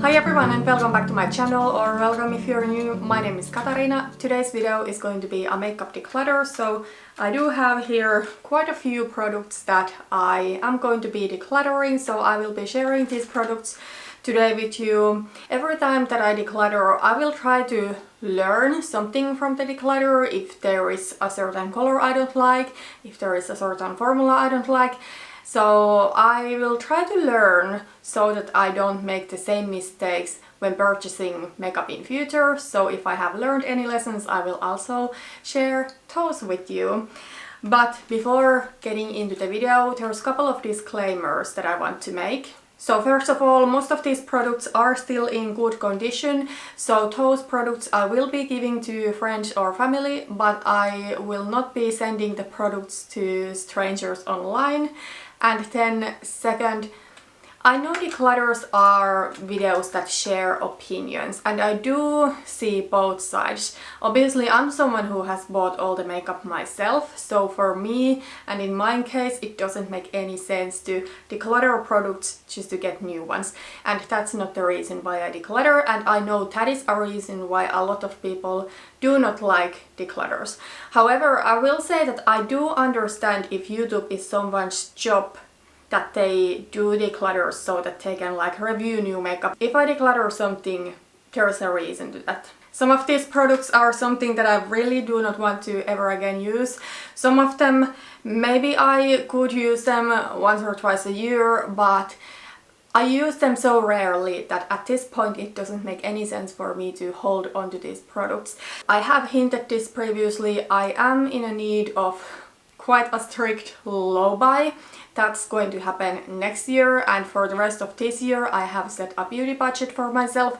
Hi everyone and welcome back to my channel, or welcome if you're new. My name is Katarina. Today's video is going to be a makeup declutter, so I do have here quite a few products that I am going to be decluttering, so I will be sharing these products today with you. Every time that I declutter, I will try to learn something from the declutter. If there is a certain color I don't like, if there is a certain formula I don't like. So I will try to learn so that I don't make the same mistakes when purchasing makeup in future. So if I have learned any lessons, I will also share those with you. But before getting into the video, there's a couple of disclaimers that I want to make. So first of all, most of these products are still in good condition, so those products I will be giving to friends or family, but I will not be sending the products to strangers online. And then second, I know declutters are videos that share opinions, and I do see both sides. Obviously, I'm someone who has bought all the makeup myself, so for me, and in my case, it doesn't make any sense to declutter products just to get new ones. And that's not the reason why I declutter, and I know that is a reason why a lot of people do not like declutters. However, I will say that I do understand if YouTube is someone's job that they do declutter so that they can like review new makeup. If I declutter something, there's a reason to that. Some of these products are something that I really do not want to ever again use. Some of them, maybe I could use them once or twice a year, but I use them so rarely that at this point it doesn't make any sense for me to hold on to these products. I have hinted this previously, I am in a need of quite a strict low buy. That's going to happen next year, and for the rest of this year I have set a beauty budget for myself.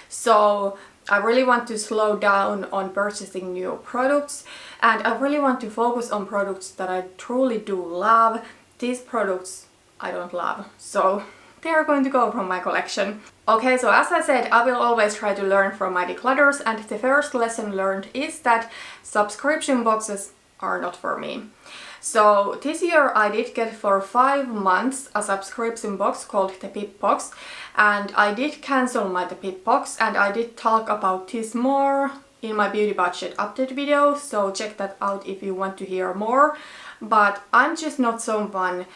So I really want to slow down on purchasing new products, and I really want to focus on products that I truly do love. These products I don't love, so they are going to go from my collection. Okay, so as I said, I will always try to learn from my declutters, and the first lesson learned is that subscription boxes are not for me. So this year I did get for 5 months a subscription box called the Pip box, and I did cancel my the Pip box, and I did talk about this more in my beauty budget update video, so check that out if you want to hear more. But I'm just not someone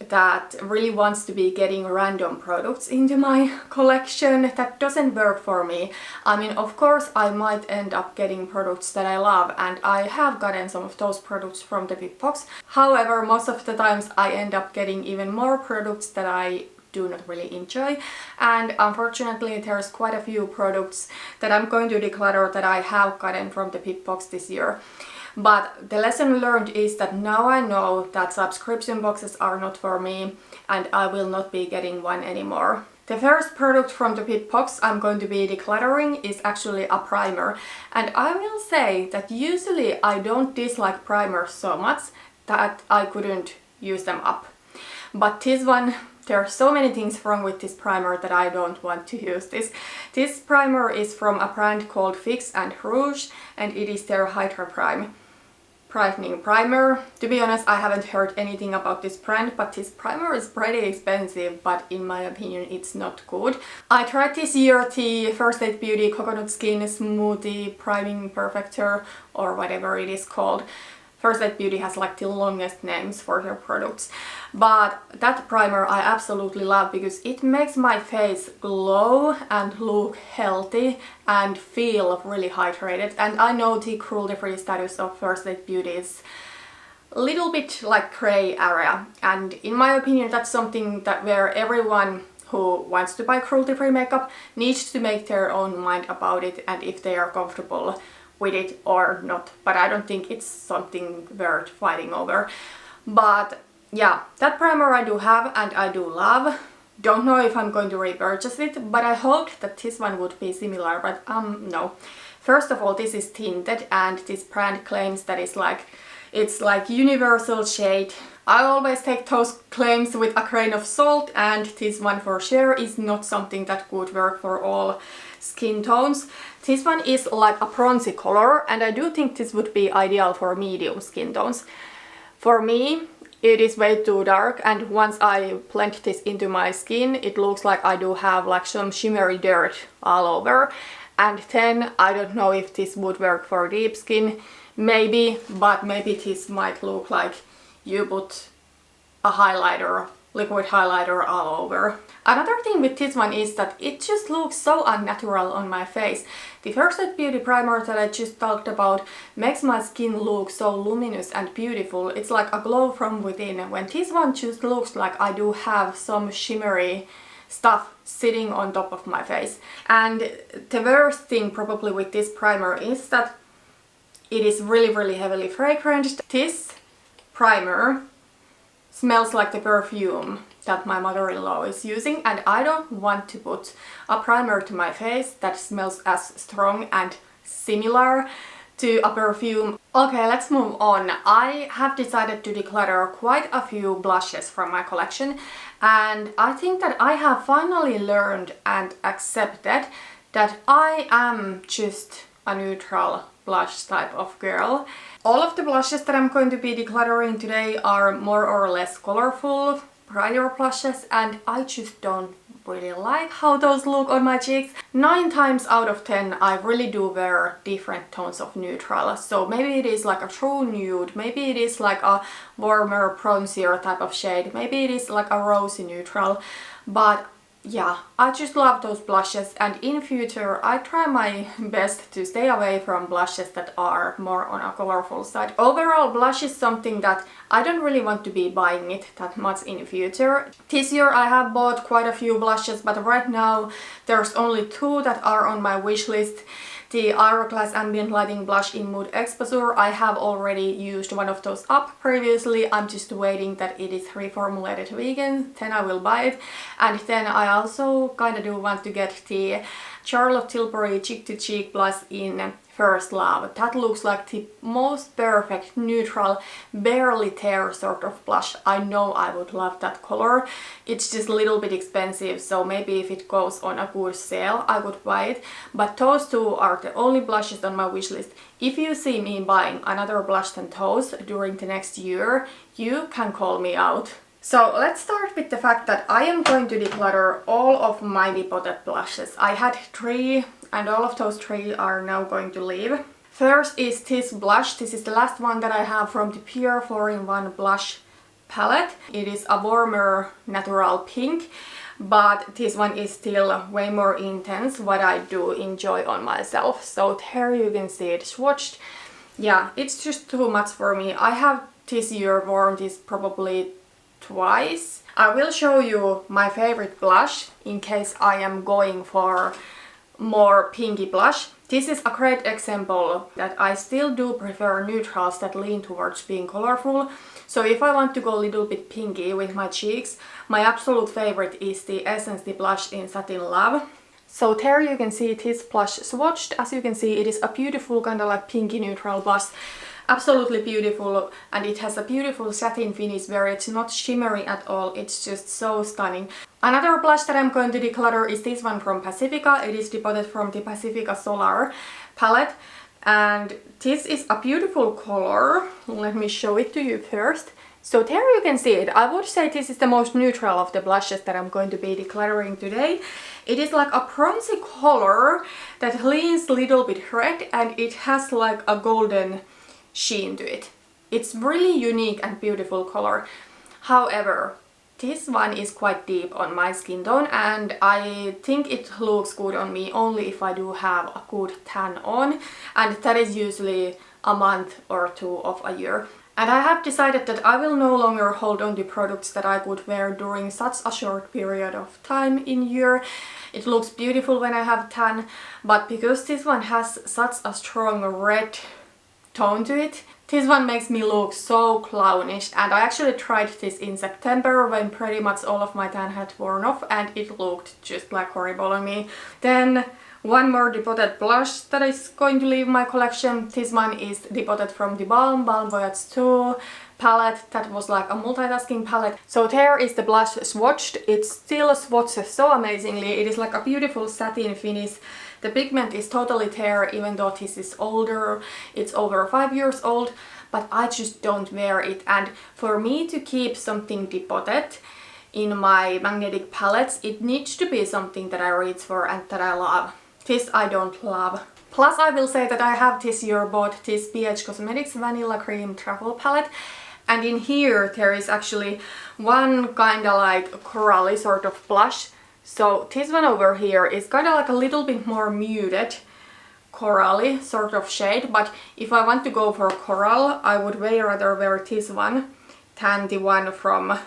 that really wants to be getting random products into my collection. That doesn't work for me. I mean, of course I might end up getting products that I love, and I have gotten some of those products from the Pip box. However, most of the times I end up getting even more products that I do not really enjoy, and unfortunately there's quite a few products that I'm going to declutter that I have gotten from the Pip box this year. But the lesson learned is that now I know that subscription boxes are not for me, and I will not be getting one anymore. The first product from the Pip box I'm going to be decluttering is actually a primer, and I will say that usually I don't dislike primers so much that I couldn't use them up. But this one, there are so many things wrong with this primer that I don't want to use this. This primer is from a brand called Fix and Rouge, and it is their Hydra Brightening primer. To be honest, I haven't heard anything about this brand, but this primer is pretty expensive, but in my opinion it's not good. I tried this year the First Aid Beauty Coconut Skin Smoothie Priming Perfector, or whatever it is called. First Aid Beauty has like the longest names for their products. But that primer I absolutely love because it makes my face glow and look healthy and feel really hydrated. And I know the cruelty-free status of First Aid Beauty is a little bit like gray area. And in my opinion that's something that where everyone who wants to buy cruelty-free makeup needs to make their own mind about it, and if they are comfortable with it or not. But I don't think it's something worth fighting over. But yeah, that primer I do have and I do love. Don't know if I'm going to repurchase it, but I hoped that this one would be similar, but no. First of all, this is tinted, and this brand claims that it's like universal shade. I always take those claims with a grain of salt, and this one for sure is not something that could work for all skin tones. This one is like a bronzy color, and I do think this would be ideal for medium skin tones. For me, it is way too dark, and once I blend this into my skin, it looks like I do have like some shimmery dirt all over. And then I don't know if this would work for deep skin, maybe, but maybe this might look like you put a highlighter, liquid highlighter all over. Another thing with this one is that it just looks so unnatural on my face. The First Aid Beauty primer that I just talked about makes my skin look so luminous and beautiful. It's like a glow from within, when this one just looks like I do have some shimmery stuff sitting on top of my face. And the worst thing probably with this primer is that it is really heavily fragranced. This primer smells like the perfume that my mother-in-law is using, and I don't want to put a primer to my face that smells as strong and similar to a perfume. Okay, let's move on. I have decided to declutter quite a few blushes from my collection, and I think that I have finally learned and accepted that I am just a neutral blush type of girl. All of the blushes that I'm going to be decluttering today are more or less colorful, brighter blushes, and I just don't really like how those look on my cheeks. 9 times out of 10 I really do wear different tones of neutral, so maybe it is like a true nude, maybe it is like a warmer bronzier type of shade, maybe it is like a rosy neutral, but yeah, I just love those blushes, and in future I try my best to stay away from blushes that are more on a colorful side. Overall, blush is something that I don't really want to be buying it that much in future. This year I have bought quite a few blushes, but right now there's only 2 that are on my wish list. The Hourglass Ambient Lighting Blush in Mood Exposure, I have already used one of those up previously. I'm just waiting that it is reformulated vegan, then I will buy it. And then I also kind of do want to get the Charlotte Tilbury Cheek to Cheek Blush in First Love. That looks like the most perfect neutral, barely tear sort of blush. I know I would love that color. It's just a little bit expensive, so maybe if it goes on a good sale I would buy it. But those 2 are the only blushes on my wish list. If you see me buying another blush than those during the next year, you can call me out. So let's start with the fact that I am going to declutter all of my depotted blushes. I had 3 and all of those 3 are now going to leave. First is this blush. This is the last one that I have from the Pure 4-in-1 blush palette. It is a warmer natural pink, but this one is still way more intense, what I do enjoy on myself. So there you can see it swatched. Yeah, it's just too much for me. I have this year worn this probably twice. I will show you my favorite blush in case I am going for more pinky blush. This is a great example that I still do prefer neutrals that lean towards being colorful. So if I want to go a little bit pinky with my cheeks, my absolute favorite is the Essence the blush in Satin Love. So there you can see this blush swatched. As you can see, it is a beautiful kind of like pinky neutral blush. Absolutely beautiful, and it has a beautiful satin finish where it's not shimmery at all. It's just so stunning. Another blush that I'm going to declutter is this one from Pacifica. It is depotted from the Pacifica Solar palette, and this is a beautiful color. Let me show it to you first. So there you can see it. I would say this is the most neutral of the blushes that I'm going to be decluttering today. It is like a bronzy color that leans a little bit red, and it has like a golden sheen to it. It's really unique and beautiful color. However, this one is quite deep on my skin tone, and I think it looks good on me only if I do have a good tan on, and that is usually a month or 2 of a year. And I have decided that I will no longer hold on to products that I could wear during such a short period of time in year. It looks beautiful when I have tan, but because this one has such a strong red tone to it, this one makes me look so clownish. And I actually tried this in September when pretty much all of my tan had worn off, and it looked just like horrible on me. Then one more depotted blush that is going to leave my collection. This one is depotted from theBalm Voyage 2 palette. That was like a multitasking palette. So there is the blush swatched. It still swatches so amazingly. It is like a beautiful satin finish. The pigment is totally there, even though this is older. It's over 5 years old, but I just don't wear it. And for me to keep something depotted in my magnetic palettes, it needs to be something that I reach for and that I love. This I don't love. Plus I will say that I have this year bought this BH Cosmetics Vanilla Cream Travel Palette, and in here there is actually one kinda like corally sort of blush. So this one over here is kinda like a little bit more muted corally sort of shade, but if I want to go for coral, I would way rather wear this one than the one from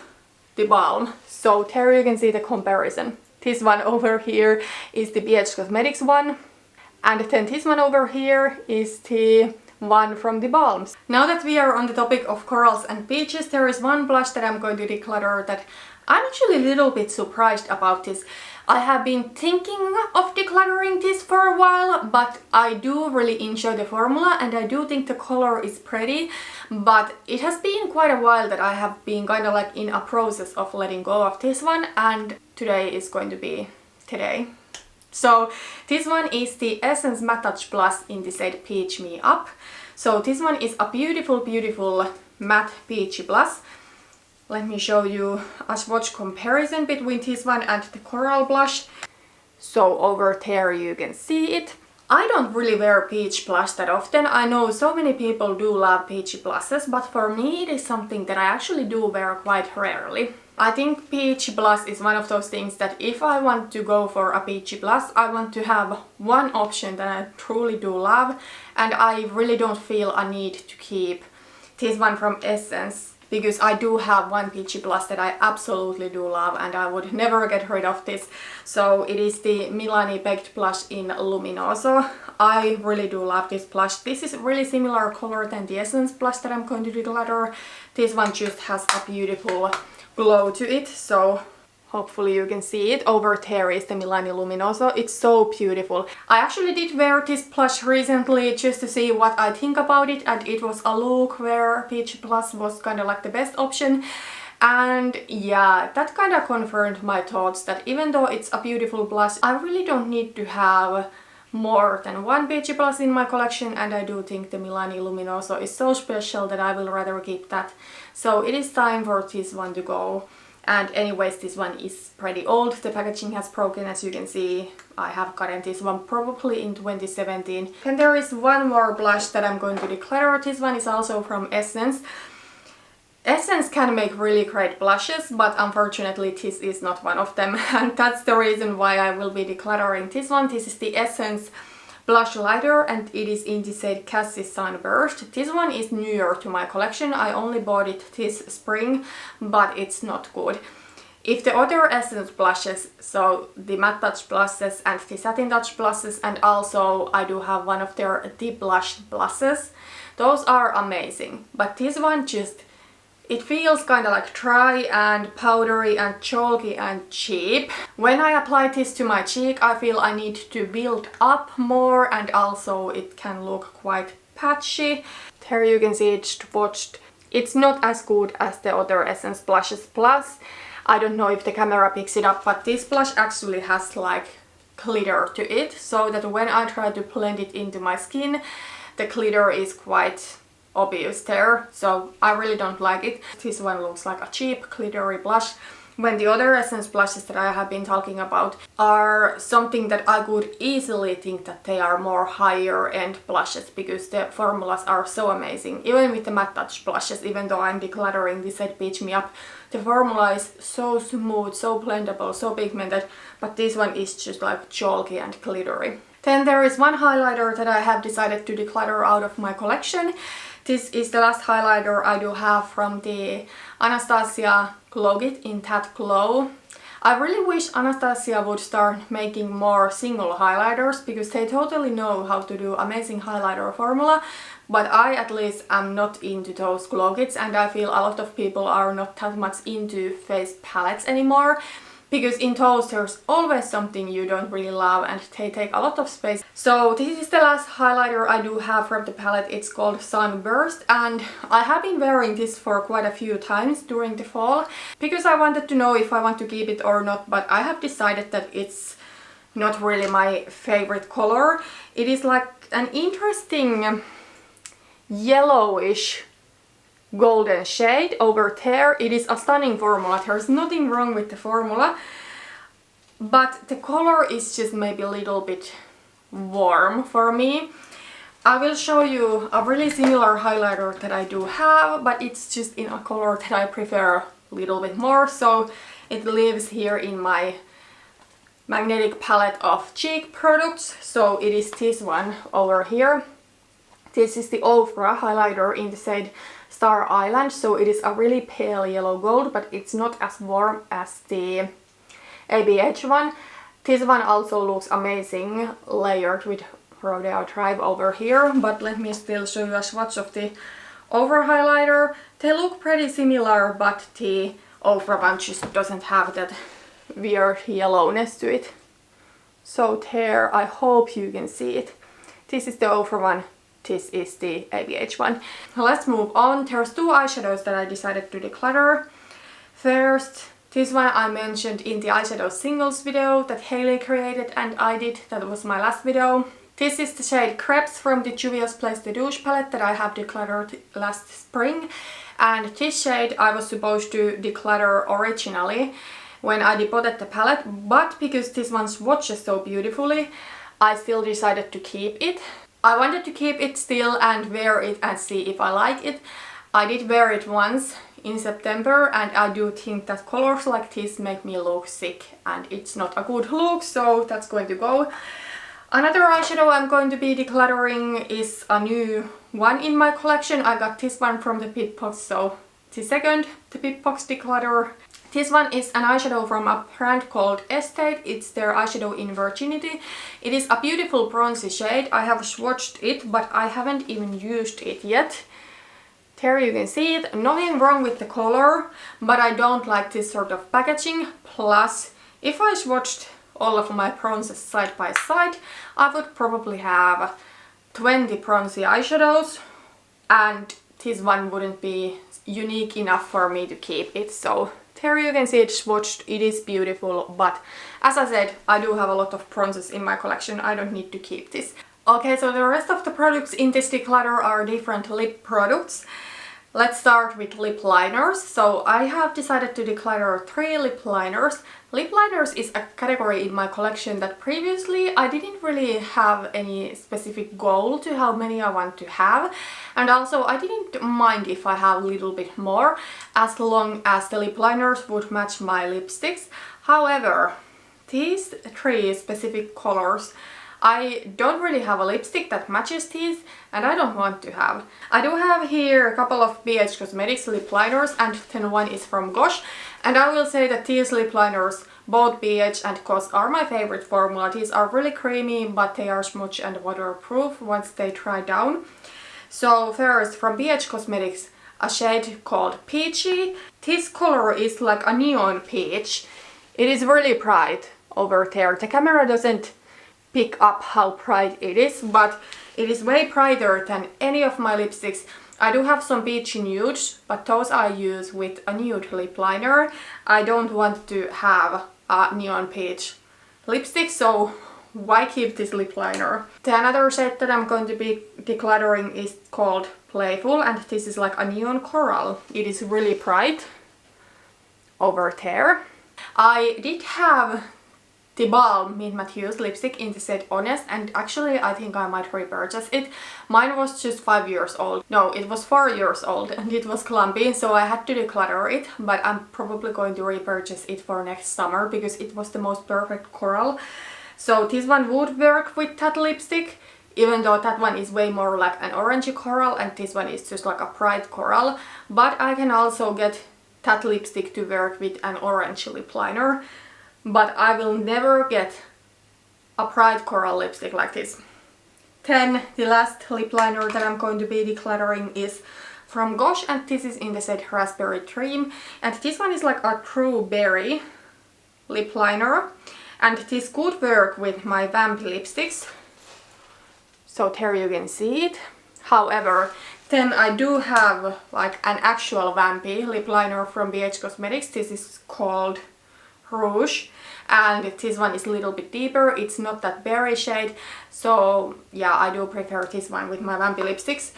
theBalm. So there you can see the comparison. This one over here is the BH Cosmetics one, and then this one over here is the one from theBalm. Now that we are on the topic of corals and peaches, there is one blush that I'm going to declutter that I'm actually a little bit surprised about this. I have been thinking of decluttering this for a while, but I do really enjoy the formula and I do think the color is pretty, but it has been quite a while that I have been kind of like in a process of letting go of this one, and today is going to be today. So this one is the Essence Matte Touch Plus in the shade Peach Me Up. So this one is a beautiful, beautiful matte peachy blush. Let me show you a swatch comparison between this one and the coral blush. So over there you can see it. I don't really wear peach blush that often. I know so many people do love peachy blushes, but for me it is something that I actually do wear quite rarely. I think peach blush is one of those things that if I want to go for a peachy blush, I want to have one option that I truly do love, and I really don't feel a need to keep this one from Essence, because I do have one peachy blush that I absolutely do love and I would never get rid of this. So it is the Milani Baked Blush in Luminoso. I really do love this blush. This is really similar color than the Essence blush that I'm going to declutter. This one just has a beautiful glow to it, so hopefully you can see it. Over there is the Milani Luminoso. It's so beautiful. I actually did wear this blush recently just to see what I think about it, and it was a look where peach blush was kind of like the best option. And yeah, that kind of confirmed my thoughts that even though it's a beautiful blush, I really don't need to have more than one peachy blush in my collection, and I do think the Milani Luminoso is so special that I will rather keep that. So it is time for this one to go. And anyways, this one is pretty old. The packaging has broken, as you can see. I have gotten this one probably in 2017. And there is one more blush that I'm going to declutter. This one is also from Essence. Essence can make really great blushes, but unfortunately this is not one of them. And that's the reason why I will be decluttering this one. This is the Essence Blushlighter, and it is in the shade Cassis Sunburst. This one is newer to my collection. I only bought it this spring, but it's not good. If the other Essence blushes, so the Matte Touch blushes and the Satin Touch blushes, and also I do have one of their Deep Blush blushes, those are amazing. But this one just, it feels kind of like dry and powdery and chalky and cheap. When I apply this to my cheek, I feel I need to build up more, and also it can look quite patchy. There you can see it swatched. It's not as good as the other Essence blushes. Plus, I don't know if the camera picks it up, but this blush actually has like glitter to it, so that when I try to blend it into my skin, the glitter is quite obvious there, so I really don't like it. This one looks like a cheap glittery blush, when the other Essence blushes that I have been talking about are something that I could easily think that they are more higher end blushes, because the formulas are so amazing. Even with the Matte Touch blushes, even though I'm decluttering this shade Peach Me Up, the formula is so smooth, so blendable, so pigmented, but this one is just like chalky and glittery. Then there is one highlighter that I have decided to declutter out of my collection. This is the last highlighter I do have from the Anastasia Glow Kit in That Glow. I really wish Anastasia would start making more single highlighters, because they totally know how to do amazing highlighter formula, but I at least am not into those glow kits, and I feel a lot of people are not that much into face palettes anymore. Because in those there's always something you don't really love and they take a lot of space. So this is the last highlighter I do have from the palette. It's called Sunburst, and I have been wearing this for quite a few times during the fall, because I wanted to know if I want to keep it or not, but I have decided that it's not really my favorite color. It is like an interesting yellowish golden shade over there. It is a stunning formula. There's nothing wrong with the formula, but the color is just maybe a little bit warm for me. I will show you a really similar highlighter that I do have, but it's just in a color that I prefer a little bit more, so it lives here in my magnetic palette of cheek products. So it is this one over here. This is the Ofra highlighter in the shade Star Island, so it is a really pale yellow gold, but it's not as warm as the ABH one. This one also looks amazing, layered with Rodeo Drive over here, but let me still show you a swatch of the Ofra highlighter. They look pretty similar, but the Ofra one just doesn't have that weird yellowness to it. So there, I hope you can see it. This is the Ofra one, this is the ABH one. Let's move on. There's two eyeshadows that I decided to declutter. First, this one I mentioned in the eyeshadow singles video that Hailey created and I did. That was my last video. This is the shade Crepes from the Juvia's Place the Douche palette that I have decluttered last spring. And this shade I was supposed to declutter originally when I depotted the palette, but because this one swatches so beautifully, I still decided to keep it. I wanted to keep it still and wear it and see if I like it. I did wear it once in September, and I do think that colors like this make me look sick and it's not a good look, so that's going to go. Another eyeshadow I'm going to be decluttering is a new one in my collection. I got this one from the Pitbox, so the second the Pitbox declutter. This one is an eyeshadow from a brand called Estate. It's their eyeshadow in Virginity. It is a beautiful bronzy shade. I have swatched it, but I haven't even used it yet. There you can see it. Nothing wrong with the color, but I don't like this sort of packaging. Plus, if I swatched all of my bronzes side by side, I would probably have 20 bronzy eyeshadows, and this one wouldn't be unique enough for me to keep it. So there you can see it swatched. It is beautiful, but as I said, I do have a lot of bronzes in my collection. I don't need to keep this. Okay, so the rest of the products in this declutter are different lip products. Let's start with lip liners. So I have decided to declutter 3 lip liners. Lip liners is a category in my collection that previously I didn't really have any specific goal to how many I want to have, and also I didn't mind if I have a little bit more as long as the lip liners would match my lipsticks. However, these 3 specific colors, I don't really have a lipstick that matches these, and I don't want to have. I do have here a couple of BH Cosmetics lip liners, and then one is from Gosh. And I will say that these lip liners, both BH and Cos, are my favorite formula. These are really creamy, but they are smudge and waterproof once they dry down. So first, from BH Cosmetics, a shade called Peachy. This color is like a neon peach. It is really bright over there. The camera doesn't pick up how bright it is, but it is way brighter than any of my lipsticks. I do have some peachy nudes, but those I use with a nude lip liner. I don't want to have a neon peach lipstick, so why keep this lip liner? The another shade that I'm going to be decluttering is called Playful, and this is like a neon coral. It is really bright over there. I did have theBalm Mint Matthews lipstick in the set Honest, and actually I think I might repurchase it. Mine was just 5 years old. No, it was 4 years old and it was clumpy, so I had to declutter it, but I'm probably going to repurchase it for next summer because it was the most perfect coral. So this one would work with that lipstick, even though that one is way more like an orangey coral and this one is just like a bright coral. But I can also get that lipstick to work with an orange lip liner. But I will never get a bright coral lipstick like this. Then the last lip liner that I'm going to be decluttering is from Gosh, and this is in the set Raspberry Dream. And this one is like a true berry lip liner. And this could work with my vampy lipsticks. So there you can see it. However, then I do have like an actual vampy lip liner from BH Cosmetics. This is called Rouge, and this one is a little bit deeper. It's not that berry shade, so yeah, I do prefer this one with my vampy lipsticks.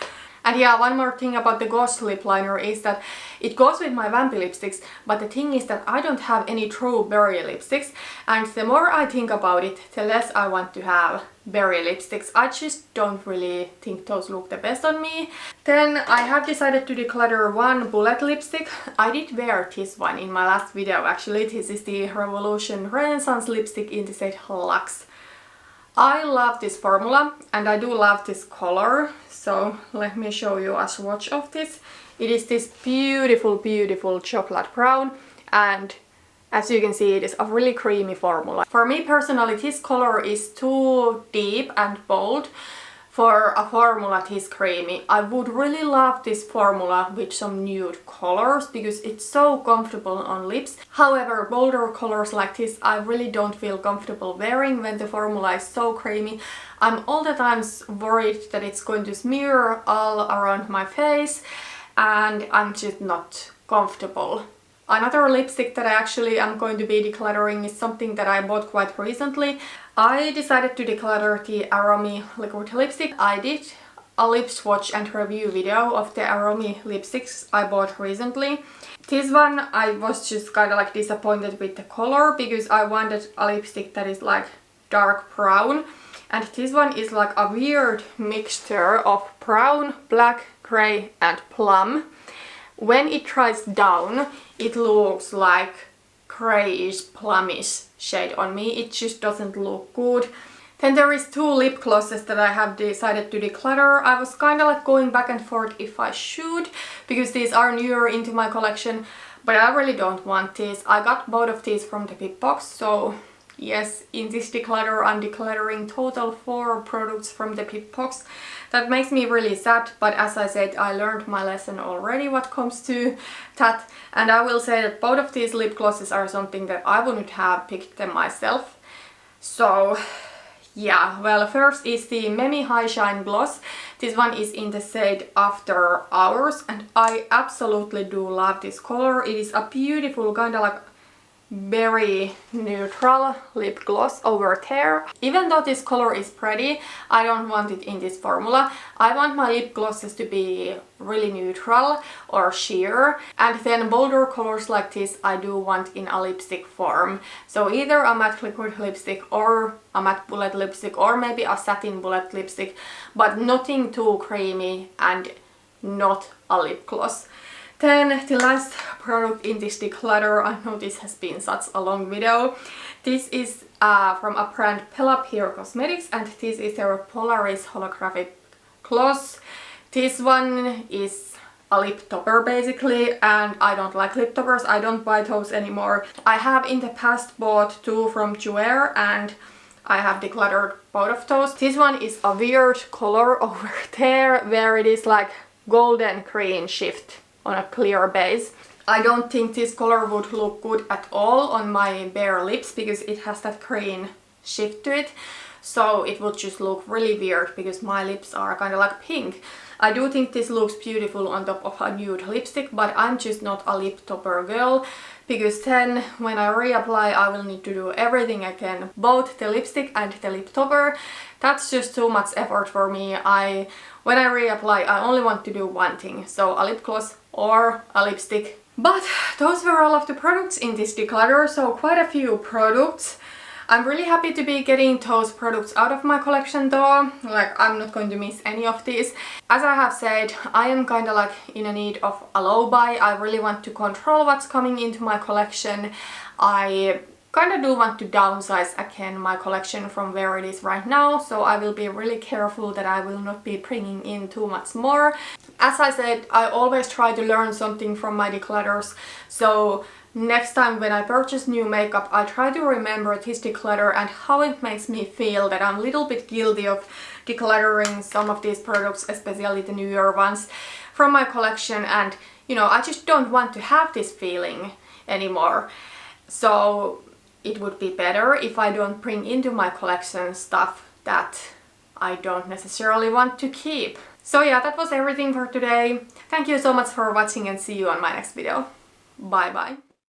And yeah, one more thing about the Ghost lip liner is that it goes with my vampy lipsticks, but the thing is that I don't have any true berry lipsticks, and the more I think about it, the less I want to have berry lipsticks. I just don't really think those look the best on me. Then I have decided to declutter one bullet lipstick. I did wear this one in my last video actually. This is the Revolution Renaissance lipstick in the shade Luxe. I love this formula and I do love this color, so let me show you a swatch of this. It is this beautiful, beautiful chocolate brown, and as you can see, it is a really creamy formula. For me personally, this color is too deep and bold for a formula this creamy. I would really love this formula with some nude colors because it's so comfortable on lips. However, bolder colors like this I really don't feel comfortable wearing when the formula is so creamy. I'm all the times worried that it's going to smear all around my face and I'm just not comfortable. Another lipstick that I actually am going to be decluttering is something that I bought quite recently. I decided to declutter the Aromi liquid lipstick. I did a lip swatch and review video of the Aromi lipsticks I bought recently. This one I was just kind of like disappointed with the color because I wanted a lipstick that is like dark brown, and this one is like a weird mixture of brown, black, grey and plum. When it dries down, it looks like greyish, plumish shade on me. It just doesn't look good. Then there is two lip glosses that I have decided to declutter. I was kind of like going back and forth if I should, because these are newer into my collection, but I really don't want these. I got both of these from the Pip box, so yes, in this declutter I'm decluttering total 4 products from the Pip box. That makes me really sad, but as I said, I learned my lesson already what comes to that, and I will say that both of these lip glosses are something that I wouldn't have picked them myself. So yeah, well, first is the Mami High Shine Gloss. This one is in the shade After Hours and I absolutely do love this color. It is a beautiful kind of like very neutral lip gloss over there. Even though this color is pretty, I don't want it in this formula. I want my lip glosses to be really neutral or sheer, and then bolder colors like this I do want in a lipstick form. So either a matte liquid lipstick or a matte bullet lipstick or maybe a satin bullet lipstick, but nothing too creamy and not a lip gloss. Then the last product in this declutter, I know this has been such a long video. This is from a brand Pelapure Cosmetics, and this is their Polaris Holographic Gloss. This one is a lip topper basically, and I don't like lip toppers. I don't buy those anymore. I have in the past bought 2 from Juvia and I have decluttered both of those. This one is a weird color over there where it is like golden green shift on a clear base. I don't think this color would look good at all on my bare lips because it has that green shift to it. So it would just look really weird because my lips are kind of like pink. I do think this looks beautiful on top of a nude lipstick, but I'm just not a lip topper girl, because then when I reapply I will need to do everything again, both the lipstick and the lip topper. That's just too much effort for me. When I reapply I only want to do one thing, so a lip gloss or a lipstick. But those were all of the products in this declutter, so quite a few products. I'm really happy to be getting those products out of my collection though, like I'm not going to miss any of these. As I have said, I am kind of like in a need of a low buy. I really want to control what's coming into my collection. I kind of do want to downsize again my collection from where it is right now, so I will be really careful that I will not be bringing in too much more. As I said, I always try to learn something from my declutters, so next time when I purchase new makeup I try to remember this declutter and how it makes me feel, that I'm a little bit guilty of decluttering some of these products, especially the newer ones from my collection, and you know, I just don't want to have this feeling anymore. So it would be better if I don't bring into my collection stuff that I don't necessarily want to keep. So yeah, that was everything for today. Thank you so much for watching and see you on my next video. Bye bye.